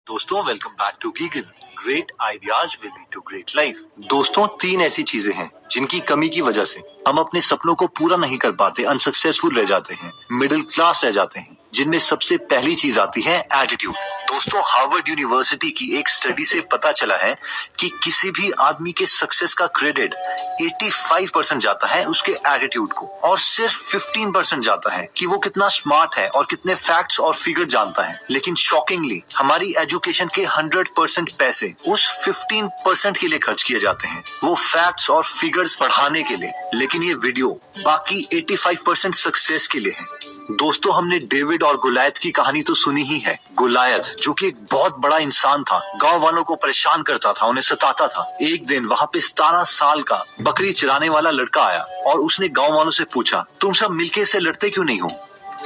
दोस्तों welcome back to गीगल। Great ideas will lead to great life. दोस्तों 3 ऐसी चीजें हैं जिनकी कमी की वजह से हम अपने सपनों को पूरा नहीं कर पाते, अनसक्सेसफुल रह जाते हैं, मिडिल क्लास रह जाते हैं। जिनमें सबसे पहली चीज आती है एटीट्यूड। दोस्तों हार्वर्ड यूनिवर्सिटी की एक स्टडी से पता चला है कि किसी भी आदमी के सक्सेस का क्रेडिट 85% जाता है उसके एटीट्यूड को, और सिर्फ 15% जाता है कि वो कितना स्मार्ट है और कितने फैक्ट्स और फिगर जानता है। लेकिन शॉकिंगली हमारी एजुकेशन के 100% पैसे उस 15% के लिए खर्च किए जाते हैं, वो फैक्ट्स और फिगर्स पढ़ाने के लिए। लेकिन ये वीडियो बाकी 85% सक्सेस के लिए है। दोस्तों हमने डेविड और गोलायत की कहानी तो सुनी ही है। गोलायत जो कि एक बहुत बड़ा इंसान था, गांव वालों को परेशान करता था, उन्हें सताता था। एक दिन वहाँ पे 17 साल का बकरी चराने वाला लड़का आया और उसने गांव वालों से पूछा, तुम सब मिलके इसे लड़ते क्यों नहीं हो?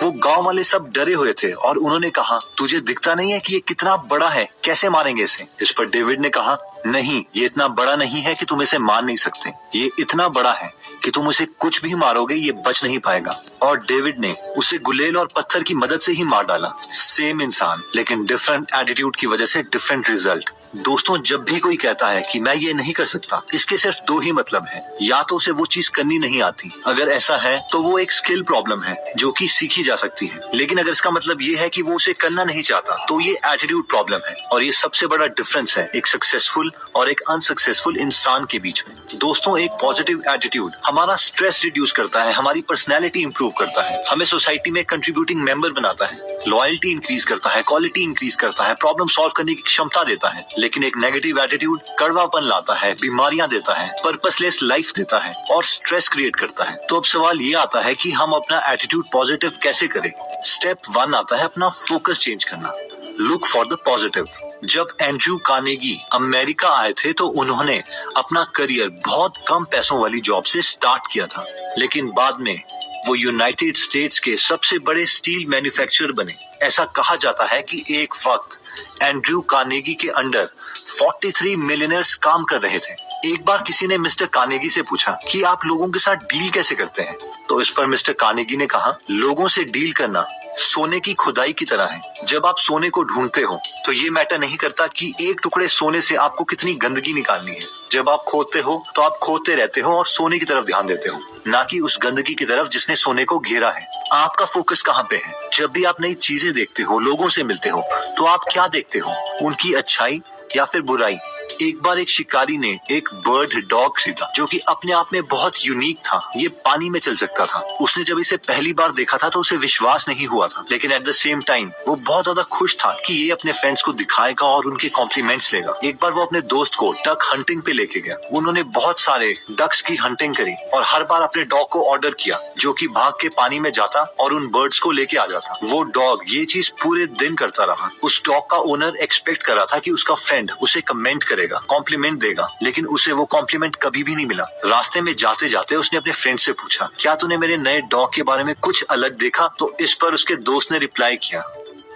वो गांव वाले सब डरे हुए थे और उन्होंने कहा, तुझे दिखता नहीं है कि ये कितना बड़ा है, कैसे मारेंगे इसे? इस पर डेविड ने कहा, नहीं, ये इतना बड़ा नहीं है कि तुम इसे मार नहीं सकते, ये इतना बड़ा है कि तुम उसे कुछ भी मारोगे ये बच नहीं पाएगा। और डेविड ने उसे गुलेल और पत्थर की मदद से ही मार डाला। सेम इंसान लेकिन डिफरेंट एटीट्यूड की वजह से डिफरेंट रिजल्ट। दोस्तों जब भी कोई कहता है कि मैं ये नहीं कर सकता, इसके सिर्फ 2 ही मतलब है, या तो उसे वो चीज करनी नहीं आती, अगर ऐसा है तो वो एक स्किल प्रॉब्लम है जो कि सीखी जा सकती है। लेकिन अगर इसका मतलब ये है कि वो उसे करना नहीं चाहता तो ये एटीट्यूड प्रॉब्लम है। और ये सबसे बड़ा डिफरेंस है एक सक्सेसफुल और एक अनसक्सेसफुल इंसान के बीच में। दोस्तों एक पॉजिटिव एटीट्यूड हमारा स्ट्रेस रिड्यूस करता है, हमारी पर्सनैलिटी इंप्रूव करता है, हमें सोसाइटी में कंट्रीब्यूटिंग मेंबर बनाता है, लॉयल्टी इंक्रीज करता है, क्वालिटी इंक्रीज करता है, प्रॉब्लम सॉल्व करने की क्षमता देता है। लेकिन एक नेगेटिव एटीट्यूड कड़वापन लाता है, बीमारियां देता है, पर्पसलेस लाइफ देता है और स्ट्रेस क्रिएट करता है। तो अब सवाल ये आता है कि हम अपना एटीट्यूड पॉजिटिव कैसे करें? स्टेप 1 आता है अपना फोकस चेंज करना। Look for the positive. जब एंड्रयू कार्नेगी अमेरिका आए थे तो उन्होंने अपना करियर बहुत कम पैसों वाली जॉब से स्टार्ट किया था, लेकिन बाद में वो यूनाइटेड स्टेट्स के सबसे बड़े स्टील मैन्युफैक्चरर बने। ऐसा कहा जाता है कि एक वक्त एंड्रयू कार्नेगी के अंडर 43 मिलियनर्स काम कर रहे थे। एक बार किसी ने मिस्टर कार्नेगी से पूछा कि आप लोगों के साथ डील कैसे करते हैं? तो इस पर मिस्टर कार्नेगी ने कहा, लोगों से डील करना सोने की खुदाई की तरह है। जब आप सोने को ढूंढते हो तो ये मैटर नहीं करता कि एक टुकड़े सोने से आपको कितनी गंदगी निकालनी है। जब आप खोदते हो तो आप खोदते रहते हो और सोने की तरफ ध्यान देते हो, ना कि उस गंदगी की तरफ जिसने सोने को घेरा है। आपका फोकस कहाँ पे है? जब भी आप नई चीजें देखते हो, लोगों से मिलते हो, तो आप क्या देखते हो? उनकी अच्छाई या फिर बुराई? एक बार एक शिकारी ने एक बर्ड डॉग खरीदा जो कि अपने आप में बहुत यूनिक था। ये पानी में चल सकता था। उसने जब इसे पहली बार देखा था तो उसे विश्वास नहीं हुआ था, लेकिन एट द सेम टाइम वो बहुत ज्यादा खुश था कि ये अपने फ्रेंड्स को दिखाएगा और उनके कॉम्प्लीमेंट्स लेगा। एक बार वो अपने दोस्त को डक हंटिंग पे लेके गया। उन्होंने बहुत सारे डक्स की हंटिंग करी और हर बार अपने डॉग को ऑर्डर किया जो कि भाग के पानी में जाता और उन बर्ड्स को लेके आ जाता। वो डॉग ये चीज पूरे दिन करता रहा। उस डॉग का ओनर एक्सपेक्ट कर रहा था कि उसका फ्रेंड उसे कमेंट करेगा, कॉम्प्लीमेंट देगा, लेकिन उसे वो कॉम्प्लीमेंट कभी भी नहीं मिला। रास्ते में जाते जाते उसने अपने फ्रेंड से पूछा, क्या तूने मेरे नए डॉग के बारे में कुछ अलग देखा? तो इस पर उसके दोस्त ने रिप्लाई किया,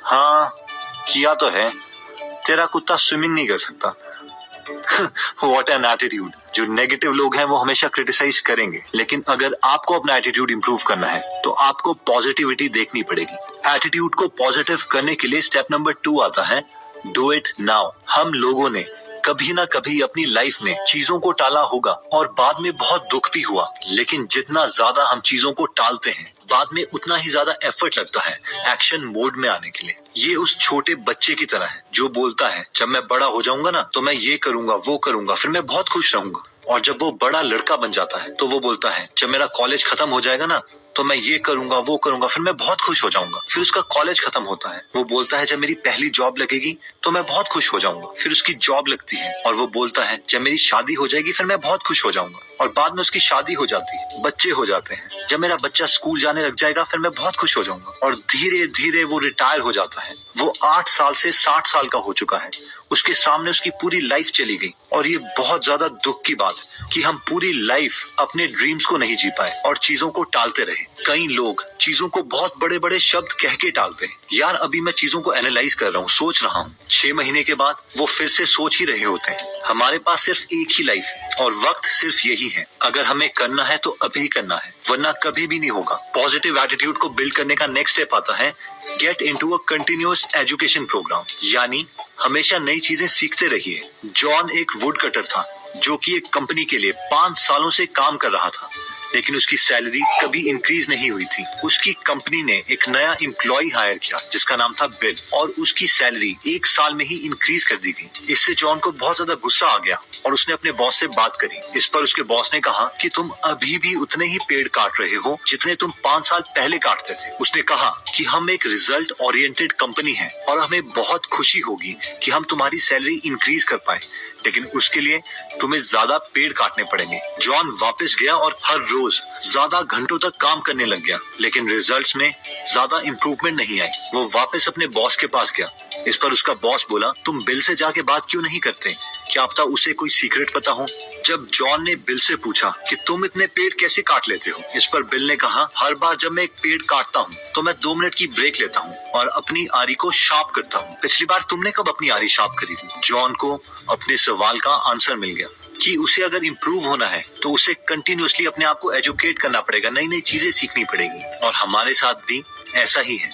हाँ किया तो है, तेरा कुत्ता स्विमिंग नहीं कर सकता। What an attitude। जो नेगेटिव लोग हैं वो हमेशा क्रिटिसाइज करेंगे, लेकिन अगर आपको अपना एटीट्यूड इंप्रूव करना है तो आपको पॉजिटिविटी देखनी पड़ेगी। एटीट्यूड को पॉजिटिव करने के लिए स्टेप नंबर 2 आता है, डू इट नाउ। हम लोगों ने कभी ना कभी अपनी लाइफ में चीजों को टाला होगा और बाद में बहुत दुख भी हुआ, लेकिन जितना ज्यादा हम चीजों को टालते हैं बाद में उतना ही ज्यादा एफर्ट लगता है एक्शन मोड में आने के लिए। ये उस छोटे बच्चे की तरह है जो बोलता है, जब मैं बड़ा हो जाऊंगा ना तो मैं ये करूंगा वो करूंगा, फिर मैं बहुत खुश रहूंगा। और जब वो बड़ा लड़का बन जाता है तो वो बोलता है, जब मेरा कॉलेज खत्म हो जाएगा ना तो मैं ये करूंगा वो करूंगा, फिर मैं बहुत खुश हो जाऊंगा। फिर उसका कॉलेज खत्म होता है, वो बोलता है, जब मेरी पहली जॉब लगेगी तो मैं बहुत खुश हो जाऊंगा। फिर उसकी जॉब लगती है और वो बोलता है, जब मेरी शादी हो जाएगी फिर मैं बहुत खुश हो जाऊंगा। और बाद में उसकी शादी हो जाती है, बच्चे हो जाते हैं, जब मेरा बच्चा स्कूल जाने लग जाएगा फिर मैं बहुत खुश हो जाऊंगा। और धीरे धीरे वो रिटायर हो जाता है। वो 8 साल से 60 साल का हो चुका है। उसके सामने उसकी पूरी लाइफ चली गई। और ये बहुत ज्यादा दुख की बात कि हम पूरी लाइफ अपने ड्रीम्स को नहीं जी पाए और चीजों को टालते रहे। हैं। कई लोग चीजों को बहुत बड़े बड़े शब्द कह के टालते हैं। यार अभी मैं चीजों को एनालाइज कर रहा हूँ, सोच रहा हूँ। 6 महीने के बाद वो फिर से सोच ही रहे होते हैं। हमारे पास सिर्फ एक ही लाइफ है और वक्त सिर्फ यही है। अगर हमें करना है तो अभी करना है, वरना कभी भी नहीं होगा। पॉजिटिव एटीट्यूड को बिल्ड करने का नेक्स्ट स्टेप आता है get into a continuous education program, यानी हमेशा नई चीजें सीखते रहिए। जॉन एक वुड कटर था जो कि एक कंपनी के लिए 5 सालों से काम कर रहा था, लेकिन उसकी सैलरी कभी इंक्रीज नहीं हुई थी। उसकी कंपनी ने एक नया एम्प्लॉय हायर किया जिसका नाम था बिल, और उसकी सैलरी 1 साल में ही इंक्रीज कर दी गई। इससे जॉन को बहुत ज्यादा गुस्सा आ गया और उसने अपने बॉस से बात करी। इस पर उसके बॉस ने कहा कि तुम अभी भी उतने ही पेड़ काट रहे हो जितने तुम 5 साल पहले काटते थे। उसने कहा कि हम एक रिजल्ट ओरिएंटेड कंपनी है और हमें बहुत खुशी होगी कि हम तुम्हारी सैलरी इंक्रीज कर पाए, लेकिन उसके लिए तुम्हें ज्यादा पेड़ काटने पड़ेंगे। जॉन वापस गया और हर रोज ज्यादा घंटों तक काम करने लग गया, लेकिन रिजल्ट्स में ज्यादा इम्प्रूवमेंट नहीं आई। वो वापस अपने बॉस के पास गया। इस पर उसका बॉस बोला, तुम बिल से जाके बात क्यों नहीं करते? क्या पता उसे कोई सीक्रेट पता हो। जब जॉन ने बिल से पूछा कि तुम इतने पेड़ कैसे काट लेते हो, इस पर बिल ने कहा, हर बार जब मैं एक पेड़ काटता हूँ तो मैं 2 मिनट की ब्रेक लेता हूँ और अपनी आरी को शार्प करता हूँ। पिछली बार तुमने कब अपनी आरी शार्प करी थी? जॉन को अपने सवाल का आंसर मिल गया कि उसे अगर इम्प्रूव होना है तो उसे कंटिन्यूअसली अपने आप को एजुकेट करना पड़ेगा, नई नई चीजें सीखनी पड़ेगी। और हमारे साथ भी ऐसा ही है।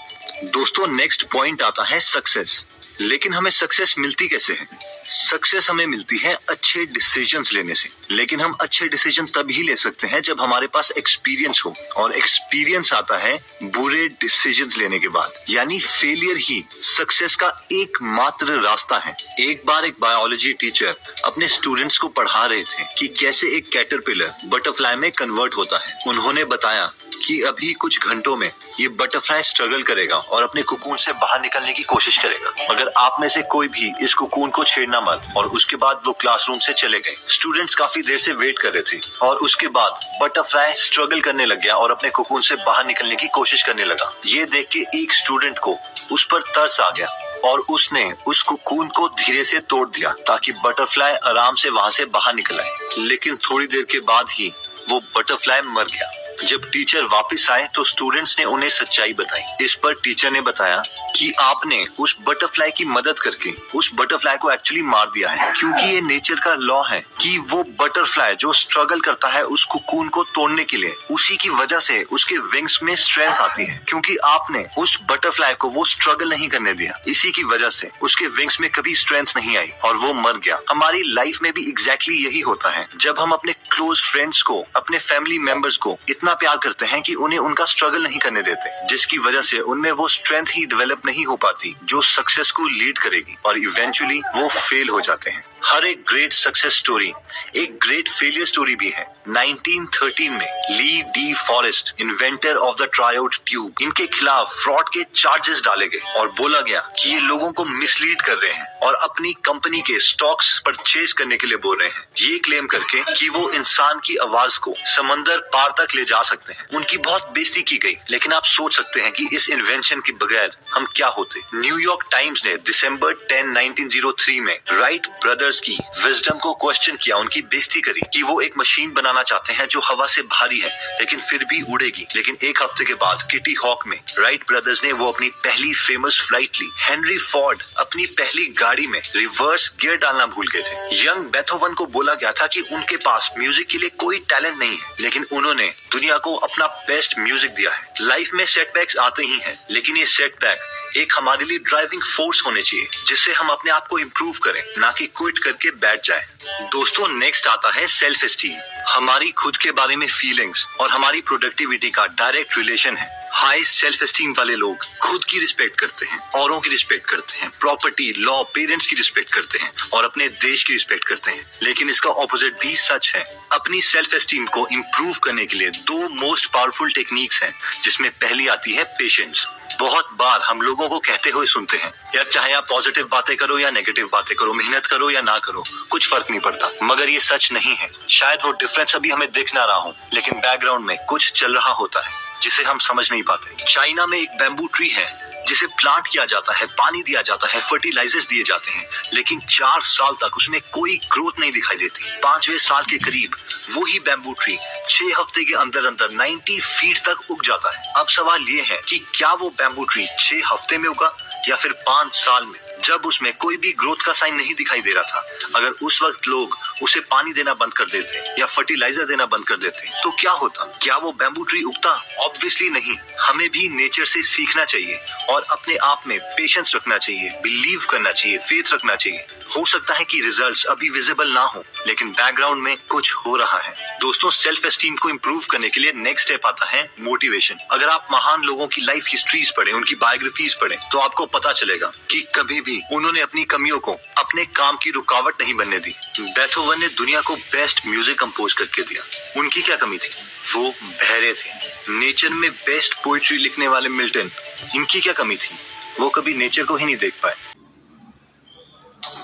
दोस्तों नेक्स्ट पॉइंट आता है सक्सेस। लेकिन हमें सक्सेस मिलती कैसे है? सक्सेस हमें मिलती है अच्छे डिसीजंस लेने से, लेकिन हम अच्छे डिसीजन तभी ले सकते हैं जब हमारे पास एक्सपीरियंस हो, और एक्सपीरियंस आता है बुरे डिसीजंस लेने के बाद। यानी फेलियर ही सक्सेस का एकमात्र रास्ता है। एक बार एक बायोलॉजी टीचर अपने स्टूडेंट्स को पढ़ा रहे थे कि कैसे एक कैटरपिलर बटरफ्लाई में कन्वर्ट होता है। उन्होंने बताया कि अभी कुछ घंटों में ये बटरफ्लाई स्ट्रगल करेगा और अपने कोकून से बाहर निकलने की कोशिश करेगा। अगर आप में से कोई भी इस कोकून को छेड़ना मत। और उसके बाद वो क्लासरूम से चले गए। स्टूडेंट्स काफी देर से वेट कर रहे थे और उसके बाद बटरफ्लाई स्ट्रगल करने लग गया और अपने कोकून से बाहर निकलने की कोशिश करने लगा। ये देख के एक स्टूडेंट को उस पर तरस आ गया और उसने उस कोकून को धीरे से तोड़ दिया ताकि बटरफ्लाई आराम से वहां से बाहर निकल आए। लेकिन थोड़ी देर के बाद ही वो बटरफ्लाई मर गया। जब टीचर वापस आए तो स्टूडेंट्स ने उन्हें सच्चाई बताई। इस पर टीचर ने बताया कि आपने उस बटरफ्लाई की मदद करके उस बटरफ्लाई को एक्चुअली मार दिया है, क्योंकि ये नेचर का लॉ है कि वो बटरफ्लाई जो स्ट्रगल करता है उस कोकून को तोड़ने के लिए, उसी की वजह से उसके विंग्स में स्ट्रेंथ आती है। क्योंकि आपने उस बटरफ्लाई को वो स्ट्रगल नहीं करने दिया, इसी की वजह से उसके विंग्स में कभी स्ट्रेंथ नहीं आई और वो मर गया। हमारी लाइफ में भी एग्जैक्टली यही होता है। जब हम अपने क्लोज फ्रेंड्स को, अपने फैमिली मेंबर्स को इतना प्यार करते हैं कि उन्हें उनका स्ट्रगल नहीं करने देते, जिसकी वजह से उनमें वो स्ट्रेंथ ही डेवलप नहीं हो पाती जो सक्सेस को लीड करेगी, और इवेंचुअली वो फेल हो जाते हैं। हर एक ग्रेट सक्सेस स्टोरी एक ग्रेट फेलियर स्टोरी भी है। 1913 में Lee De Forest, inventor of the triode tube, इनके खिलाफ फ्रॉड के चार्जेस डाले गए और बोला गया कि ये लोगों को मिसलीड कर रहे हैं और अपनी कंपनी के स्टॉक्स परचेज करने के लिए बोल रहे हैं, ये क्लेम करके कि वो इंसान की आवाज को समंदर पार तक ले जा सकते हैं। उनकी बहुत बेइज्जती की गई, लेकिन आप सोच सकते हैं कि इस इन्वेंशन के बगैर हम क्या होते। न्यूयॉर्क टाइम्स ने दिसंबर 10, 1903 में राइट ब्रदर्स की विजडम को क्वेश्चन किया, उनकी बेइज्जती करी कि वो एक मशीन बनाना चाहते हैं जो हवा से भारी है लेकिन फिर भी उड़ेगी। लेकिन एक हफ्ते के बाद किटी हॉक में राइट ब्रदर्स ने वो अपनी पहली फेमस फ्लाइट ली। हेनरी फोर्ड अपनी पहली गाड़ी में रिवर्स गियर डालना भूल गए थे। यंग बेथोवन को बोला गया था कि उनके पास म्यूजिक के लिए कोई टैलेंट नहीं है, लेकिन उन्होंने दुनिया को अपना बेस्ट म्यूजिक दिया है। लाइफ में सेटबैक्स आते ही हैं, लेकिन ये सेटबैक एक हमारे लिए ड्राइविंग फोर्स होने चाहिए जिससे हम अपने आप को इम्प्रूव करें, ना कि क्विट करके बैठ जाएं। दोस्तों नेक्स्ट आता है सेल्फ एस्टीम। हमारी खुद के बारे में फीलिंग्स और हमारी प्रोडक्टिविटी का डायरेक्ट रिलेशन है। हाई सेल्फ एस्टीम वाले लोग खुद की रिस्पेक्ट करते हैं, औरों की रिस्पेक्ट करते हैं, प्रॉपर्टी, लॉ, पेरेंट्स की रिस्पेक्ट करते हैं और अपने देश की रिस्पेक्ट करते हैं। लेकिन इसका ऑपोजिट भी सच है। अपनी सेल्फ एस्टीम को इम्प्रूव करने के लिए 2 मोस्ट पावरफुल टेक्निक्स हैं, जिसमें पहली आती है पेशेंस। बहुत बार हम लोगों को कहते हुए सुनते हैं, यार चाहे आप पॉजिटिव बातें करो या नेगेटिव बातें करो, मेहनत करो या ना करो, कुछ फर्क नहीं पड़ता। मगर ये सच नहीं है। शायद वो डिफरेंस अभी हमें दिख ना रहा हो, लेकिन बैकग्राउंड में कुछ चल रहा होता है जिसे हम समझ नहीं पाते। चाइना में एक बैम्बू ट्री है जिसे प्लांट किया जाता है, पानी दिया जाता है, फर्टिलाइजर्स दिए जाते हैं, लेकिन 4 साल तक उसमें कोई ग्रोथ नहीं दिखाई देती। 5वें साल के करीब वही बैम्बू ट्री 6 हफ्ते के अंदर अंदर 90 फीट तक उग जाता है। अब सवाल ये है कि क्या वो बैम्बू ट्री 6 हफ्ते में उगा या फिर 5 साल में, जब उसमें कोई भी ग्रोथ का साइन नहीं दिखाई दे रहा था। अगर उस वक्त लोग उसे पानी देना बंद कर देते या फर्टिलाइजर देना बंद कर देते तो क्या होता? क्या वो बैम्बू ट्री उगता? ऑब्वियसली नहीं। हमें भी नेचर से सीखना चाहिए और अपने आप में पेशेंस रखना चाहिए, बिलीव करना चाहिए, फेथ रखना चाहिए। हो सकता है कि रिजल्ट्स अभी विजिबल ना हो, लेकिन बैकग्राउंड में कुछ हो रहा है। दोस्तों, सेल्फ एस्टीम को इम्प्रूव करने के लिए नेक्स्ट स्टेप आता है मोटिवेशन। अगर आप महान लोगों की लाइफ हिस्ट्रीज पढ़ें, उनकी बायोग्राफीज पढ़ें, तो आपको पता चलेगा कि कभी भी उन्होंने अपनी कमियों को अपने काम की रुकावट नहीं बनने दी। बेथोवन ने दुनिया को बेस्ट म्यूजिक कंपोज करके दिया। उनकी क्या कमी थी? वो बहरे थे। नेचर में बेस्ट पोइट्री लिखने वाले मिल्टन, इनकी क्या कमी थी? वो कभी नेचर को ही नहीं देख पाए।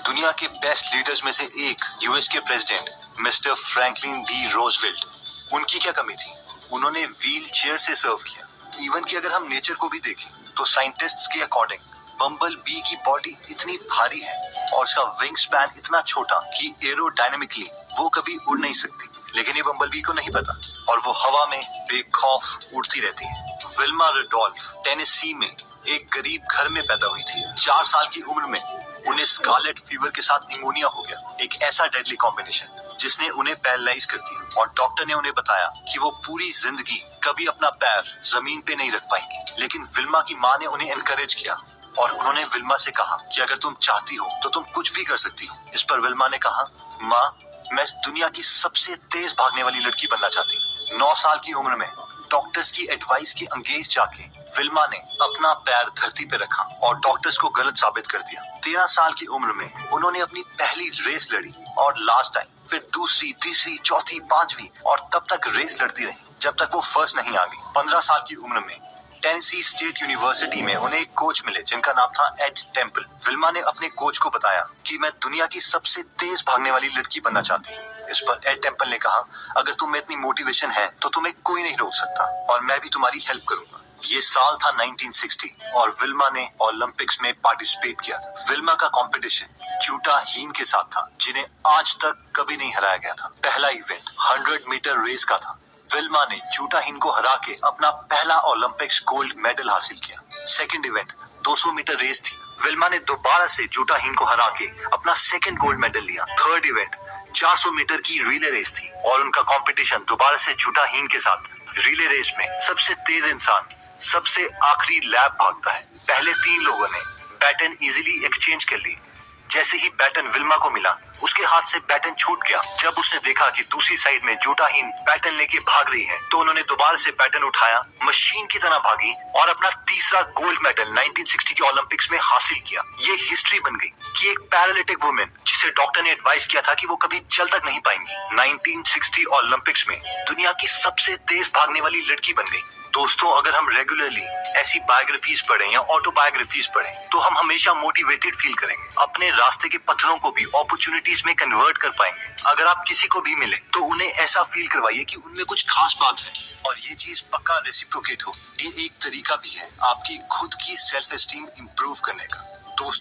दुनिया के बेस्ट लीडर्स में से एक यूएस के president mister Franklin D Roosevelt, उनकी क्या कमी थी? उन्होंने व्हील चेयर से सर्व किया। इवन कि अगर हम नेचर को भी देखें तो साइंटिस्ट्स के अकॉर्डिंग बम्बल बी की बॉडी इतनी भारी है और उसका विंग स्पैन इतना छोटा कि एरोडायनेमिकली वो कभी उड़ नहीं सकती, लेकिन ये बम्बल बी को नहीं पता और वो हवा में बेखौफ उड़ती रहती है। विल्मा रडोल्फ टेनेसी में एक गरीब घर में पैदा हुई थी। 4 साल की उम्र में उन्हें स्कारलेट फीवर के साथ निमोनिया हो गया, एक ऐसा डेडली कॉम्बिनेशन जिसने उन्हें पैरालाइज कर दिया और डॉक्टर ने उन्हें बताया कि वो पूरी जिंदगी कभी अपना पैर जमीन पे नहीं रख पाएंगी। लेकिन विल्मा की माँ ने उन्हें एनकरेज किया और उन्होंने विल्मा से कहा कि अगर तुम चाहती हो तो तुम कुछ भी कर सकती हो। इस पर विल्मा ने कहा, माँ, मैं दुनिया की सबसे तेज भागने वाली लड़की बनना चाहती हूँ। 9 साल की उम्र में डॉक्टर्स की एडवाइस के अंगेज जाके विल्मा ने अपना पैर धरती पे रखा और डॉक्टर्स को गलत साबित कर दिया। 13 साल की उम्र में उन्होंने अपनी पहली रेस लड़ी और लास्ट टाइम, फिर दूसरी, तीसरी, चौथी, 5वीं और तब तक रेस लड़ती रही जब तक वो फर्स्ट नहीं आ गई। 15 साल की उम्र में टेनेसी स्टेट यूनिवर्सिटी में उन्हें एक कोच मिले जिनका नाम था एड टेम्पल। विल्मा ने अपने कोच को बताया कि मैं दुनिया की सबसे तेज भागने वाली लड़की बनना चाहती हूँ। इस पर एड टेम्पल ने कहा, अगर तुम में इतनी मोटिवेशन है तो तुम्हें कोई नहीं रोक सकता और मैं भी तुम्हारी हेल्प करूंगा। ये साल था 1960 और विल्मा ने ओलंपिक्स में पार्टिसिपेट किया था। विल्मा का कंपटीशन जूटा हीन के साथ था, जिन्हें आज तक कभी नहीं हराया गया था। पहला इवेंट 100 मीटर रेस का था। विल्मा ने जूटा हीन को हरा के अपना पहला ओलंपिक्स गोल्ड मेडल हासिल किया। सेकंड इवेंट 200 मीटर रेस थी। विल्मा ने दोबारा से जूटा हीन को हरा के अपना सेकंड गोल्ड मेडल लिया। थर्ड इवेंट 400 मीटर की रिले रेस थी और उनका कंपटीशन दोबारा से जूटा हीन के साथ। रिले रेस में सबसे तेज इंसान सबसे आखिरी लैप भागता है। पहले 3 लोगों ने बैटन इजीली एक्सचेंज कर ली। जैसे ही बैटन विल्मा को मिला, उसके हाथ से बैटन छूट गया। जब उसने देखा कि दूसरी साइड में जूटाहीन बैटन लेके भाग रही है, तो उन्होंने दोबारा से बैटन उठाया, मशीन की तरह भागी और अपना तीसरा गोल्ड मेडल 1960 के ओलंपिक्स में हासिल किया। ये हिस्ट्री बन गई कि एक पैरालिटिक वुमेन जिसे डॉक्टर ने एडवाइस किया था कि वो कभी चल तक नहीं पाएंगी, 1960 ओलंपिक्स में दुनिया की सबसे तेज भागने वाली लड़की बन गई। दोस्तों, अगर हम रेगुलरली ऐसी बायोग्राफीज पढ़ें या ऑटोबायोग्राफीज पढ़ें तो हम हमेशा मोटिवेटेड फील करेंगे, अपने रास्ते के पत्थरों को भी अपॉर्चुनिटीज में कन्वर्ट कर पाएंगे। अगर आप किसी को भी मिले तो उन्हें ऐसा फील करवाइए कि उनमें कुछ खास बात है और ये चीज पक्का रेसिप्रोकेट हो। ये एक तरीका भी है आपकी खुद की सेल्फ एस्टीम इंप्रूव करने का। दोस्तों,